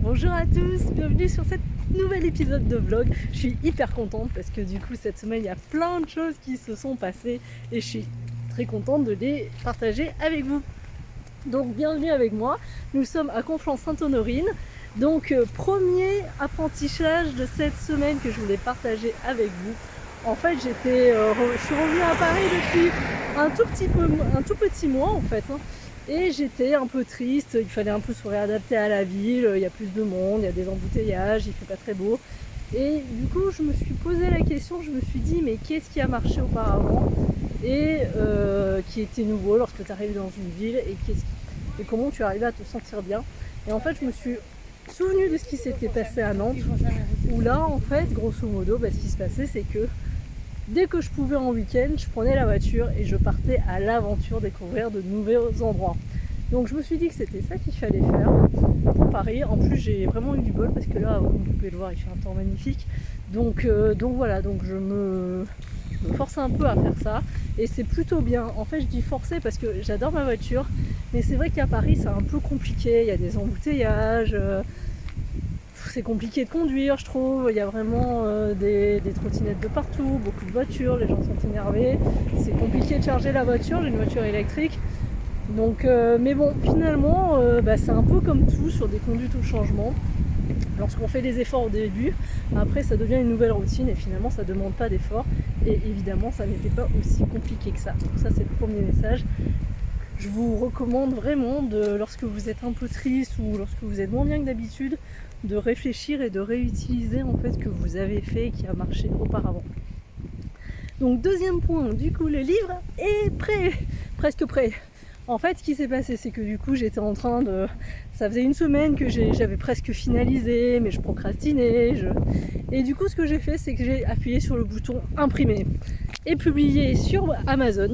Bonjour à tous, bienvenue sur cet nouvel épisode de vlog. Je suis hyper contente parce que du coup cette semaine il y a plein de choses qui se sont passées et je suis très contente de les partager avec vous. Donc bienvenue avec moi, nous sommes à Conflans-Sainte-Honorine. Donc premier apprentissage de cette semaine que je voulais partager avec vous. En fait je suis revenue à Paris depuis un tout petit mois en fait. Et j'étais un peu triste, il fallait un peu se réadapter à la ville, il y a plus de monde, il y a des embouteillages, il fait pas très beau. Et du coup je me suis posé la question, je me suis dit mais qu'est-ce qui a marché auparavant et qui était nouveau lorsque tu arrives dans une ville et comment tu arrivais à te sentir bien. Et en fait je me suis souvenue de ce qui s'était passé à Nantes, où là en fait grosso modo ce qui se passait c'est que dès que je pouvais en week-end, je prenais la voiture et je partais à l'aventure découvrir de nouveaux endroits. Donc je me suis dit que c'était ça qu'il fallait faire pour Paris. En plus j'ai vraiment eu du bol parce que là, comme vous pouvez le voir, il fait un temps magnifique. Donc voilà, donc je me force un peu à faire ça et c'est plutôt bien. En fait je dis forcer parce que j'adore ma voiture, mais c'est vrai qu'à Paris c'est un peu compliqué, il y a des embouteillages. C'est compliqué de conduire, je trouve. Il y a vraiment des trottinettes de partout, beaucoup de voitures, les gens sont énervés. C'est compliqué de charger la voiture, j'ai une voiture électrique. Donc, mais bon, finalement, c'est un peu comme tout sur des conduites au changement. Lorsqu'on fait des efforts au début, après ça devient une nouvelle routine et finalement ça ne demande pas d'efforts. Et évidemment, ça n'était pas aussi compliqué que ça. Donc ça, c'est le premier message. Je vous recommande vraiment, lorsque vous êtes un peu triste ou lorsque vous êtes moins bien que d'habitude, de réfléchir et de réutiliser en fait ce que vous avez fait et qui a marché auparavant. Donc deuxième point, du coup le livre est prêt, presque prêt. En fait ce qui s'est passé c'est que du coup j'étais en train de... Ça faisait une semaine que j'avais presque finalisé mais je procrastinais. Et du coup ce que j'ai fait c'est que j'ai appuyé sur le bouton imprimer et publier sur Amazon.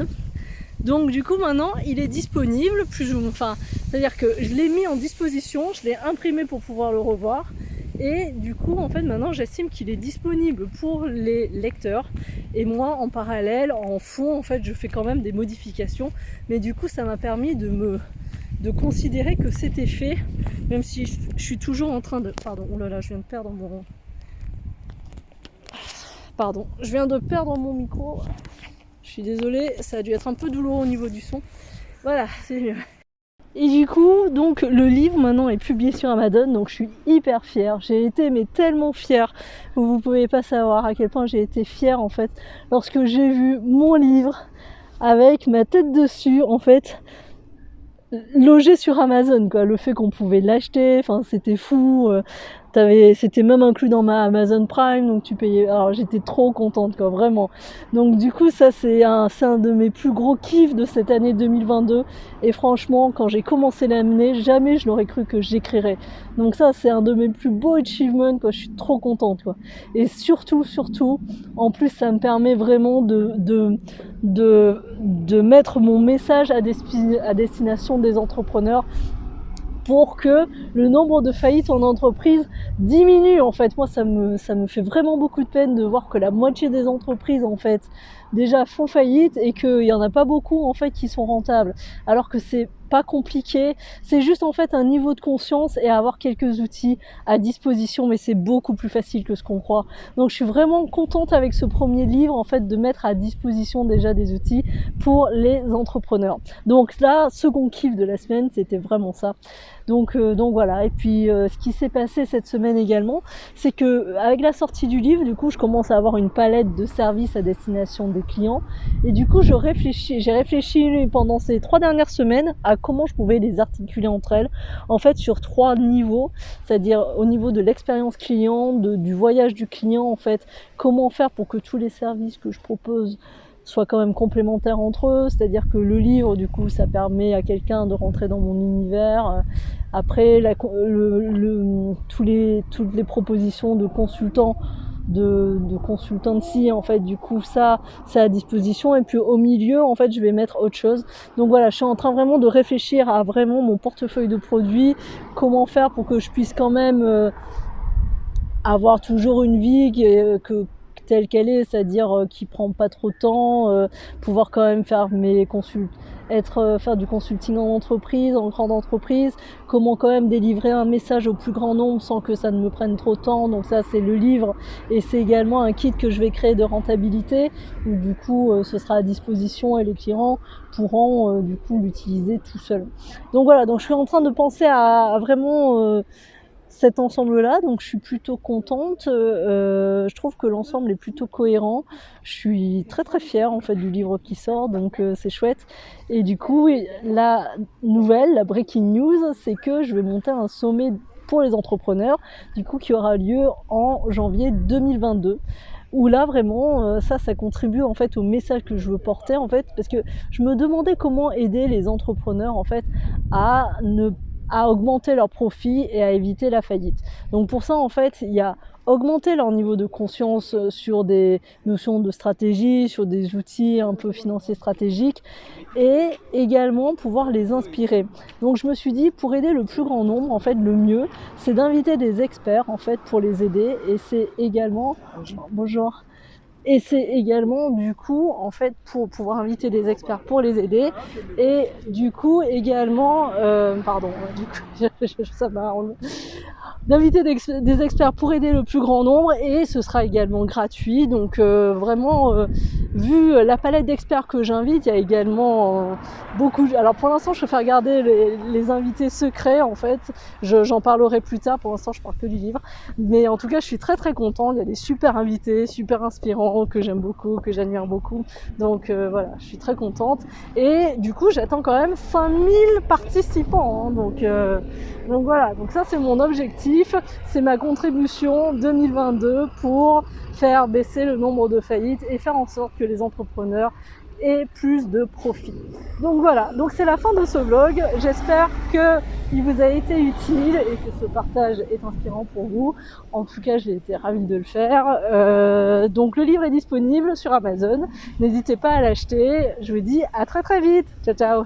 Donc du coup maintenant il est disponible plus ou moins, c'est-à-dire que je l'ai mis en disposition, je l'ai imprimé pour pouvoir le revoir et du coup en fait maintenant j'estime qu'il est disponible pour les lecteurs et moi en parallèle, en fond en fait je fais quand même des modifications, mais du coup ça m'a permis de considérer que c'était fait, même si je suis toujours en train de... Pardon, oh là là, je viens de perdre mon... Pardon, je viens de perdre mon micro. Je suis désolée, ça a dû être un peu douloureux au niveau du son. Voilà, c'est mieux. Et du coup, donc le livre maintenant est publié sur Amazon, donc je suis hyper fière. J'ai été tellement fière, vous pouvez pas savoir à quel point j'ai été fière en fait lorsque j'ai vu mon livre avec ma tête dessus en fait logé sur Amazon quoi. Le fait qu'on pouvait l'acheter, c'était fou. C'était même inclus dans ma Amazon Prime, donc tu payais. Alors j'étais trop contente quoi, vraiment. Donc du coup ça c'est un de mes plus gros kiffs de cette année 2022. Et franchement quand j'ai commencé l'année, jamais je n'aurais cru que j'écrirais. Donc ça c'est un de mes plus beaux achievements quoi. Je suis trop contente quoi. Et surtout, en plus ça me permet vraiment de mettre mon message à destination des entrepreneurs, pour que le nombre de faillites en entreprise diminue. En fait, moi, ça me fait vraiment beaucoup de peine de voir que la moitié des entreprises, en fait, déjà font faillite et qu'il n'y en a pas beaucoup, en fait, qui sont rentables. Alors que c'est pas compliqué, c'est juste en fait un niveau de conscience et avoir quelques outils à disposition, mais c'est beaucoup plus facile que ce qu'on croit. Donc je suis vraiment contente avec ce premier livre en fait de mettre à disposition déjà des outils pour les entrepreneurs. Donc là, second kiff de la semaine, c'était vraiment ça. Donc voilà. Et puis ce qui s'est passé cette semaine également, c'est que avec la sortie du livre, du coup je commence à avoir une palette de services à destination des clients et du coup j'ai réfléchi pendant ces 3 dernières semaines à comment je pouvais les articuler entre elles, en fait sur 3 niveaux, c'est-à-dire au niveau de l'expérience client, du voyage du client en fait, comment faire pour que tous les services que je propose soient quand même complémentaires entre eux, c'est-à-dire que le livre du coup ça permet à quelqu'un de rentrer dans mon univers, après toutes les propositions de consultants de consultancy en fait, du coup ça c'est à disposition, et puis au milieu en fait je vais mettre autre chose. Donc voilà, je suis en train vraiment de réfléchir à vraiment mon portefeuille de produits, comment faire pour que je puisse quand même avoir toujours une vie telle qu'elle est, c'est-à-dire qui prend pas trop de temps, pouvoir quand même faire faire du consulting en entreprise, en grande entreprise, comment quand même délivrer un message au plus grand nombre sans que ça ne me prenne trop de temps. Donc ça, c'est le livre, et c'est également un kit que je vais créer de rentabilité, où du coup ce sera à disposition et les clients pourront du coup l'utiliser tout seul. Donc voilà, donc je suis en train de penser à vraiment cet ensemble-là, donc je suis plutôt contente. Je trouve que l'ensemble est plutôt cohérent. Je suis très très fière en fait du livre qui sort, donc c'est chouette. Et du coup, la nouvelle, la breaking news, c'est que je vais monter un sommet pour les entrepreneurs, du coup qui aura lieu en janvier 2022. Où là vraiment ça contribue en fait au message que je veux porter en fait, parce que je me demandais comment aider les entrepreneurs en fait à augmenter leurs profits et à éviter la faillite. Donc pour ça en fait il y a augmenter leur niveau de conscience sur des notions de stratégie, sur des outils un peu financiers stratégiques, et également pouvoir les inspirer. Donc je me suis dit, pour aider le plus grand nombre, en fait le mieux c'est d'inviter des experts en fait pour les aider, et c'est également bonjour. Et c'est également du coup en fait pour pouvoir inviter des experts pour les aider, et du coup également ça m'a enlevé, d'inviter des experts pour aider le plus grand nombre, et ce sera également gratuit. Donc vraiment vu la palette d'experts que j'invite, il y a également beaucoup. Alors pour l'instant je préfère garder les invités secrets en fait, j'en parlerai plus tard, pour l'instant je parle que du livre, mais en tout cas je suis très très contente. Il y a des super invités, super inspirants, que j'aime beaucoup, que j'admire beaucoup, donc voilà, je suis très contente. Et du coup j'attends quand même 5000 participants, hein, donc voilà, donc ça c'est mon objectif, c'est ma contribution 2022 pour faire baisser le nombre de faillites et faire en sorte que les entrepreneurs aient plus de profit. Donc voilà, donc c'est la fin de ce vlog. J'espère qu'il vous a été utile et que ce partage est inspirant pour vous. En tout cas, j'ai été ravie de le faire. Donc le livre est disponible sur Amazon. N'hésitez pas à l'acheter. Je vous dis à très très vite. Ciao ciao.